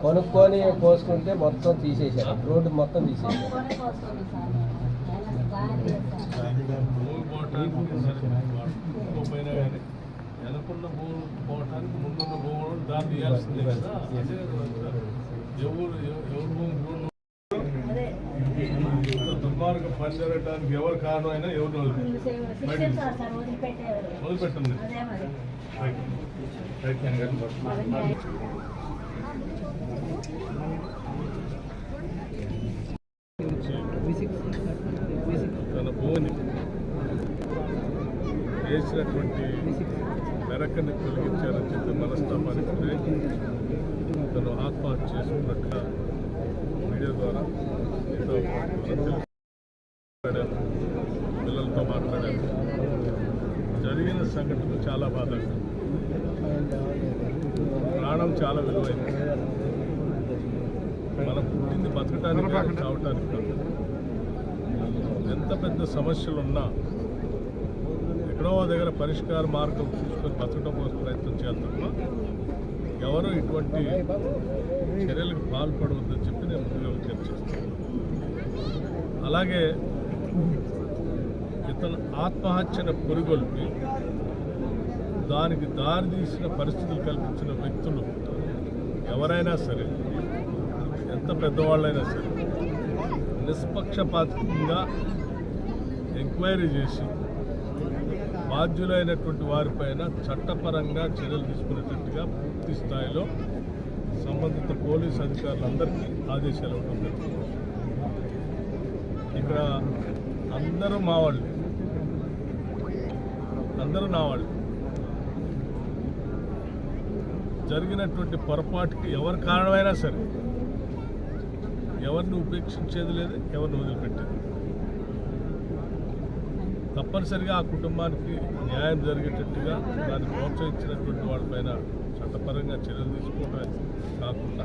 కొనుక్కొని కోసుకుంటే మొత్తం తీసేసారు, రోడ్డు మొత్తం తీసేసారు. వెనకున్న భూమి పోవటానికి ముందున్న భూములు దాన్ని తీయాల్సిందే కదా. ఎవరు భూమి దుర్మార్గం పని జరగడానికి ఎవరు కారణం అయినా ఎవరు వదిలిపెట్టండి. తన భూమిని వేసినటువంటి మెరకని తొలగించారని చెప్పి మనస్తాపానికి తను ఆత్మహత్య చేసుకున్నట్ల మీడియా ద్వారా మాట్లాడారు, పిల్లలతో మాట్లాడారు. జరిగిన సంఘటన చాలా బాధగా, ప్రాణం చాలా విలువైంది. మనం పుట్టింది బతకటానికి కాదు, చావటానికి కాదు. ఎంత పెద్ద సమస్యలున్నా ఎక్కడో దగ్గర పరిష్కార మార్గం చూసుకొని బతకడం కోసం ప్రయత్నం చేయాలి తప్ప ఎవరో ఇటువంటి చర్యలకు పాల్పడవద్దని చెప్పి నేను ముందుగా విజ్ఞప్తి చేస్తాను. అలాగే ఇతను ఆత్మహత్యను పురిగొల్పి దానికి దారి తీసిన పరిస్థితులు కల్పించిన వ్యక్తులు ఎవరైనా సరే, ఎంత పెద్దవాళ్ళైనా సరే, నిష్పక్షపాతంగా ఎంక్వైరీ చేసి బాధ్యులైనటువంటి వారిపైన చట్టపరంగా చర్యలు తీసుకునేటట్టుగా పూర్తి స్థాయిలో సంబంధిత పోలీసు అధికారులందరికీ ఆదేశాలు ఉంటుంది. ఇక్కడ అందరూ మా వాళ్ళు, అందరూ నా వాళ్ళు. జరిగినటువంటి పొరపాటుకి ఎవరి కారణమైనా సరే ఎవరిని ఉపేక్షించేది లేదు, ఎవరిని వదిలిపెట్టేది. తప్పనిసరిగా ఆ కుటుంబానికి న్యాయం జరిగేటట్టుగా దాన్ని ప్రోత్సహించినటువంటి వాళ్ళపైన చట్టపరంగా చర్యలు తీసుకోవడమే కాకుండా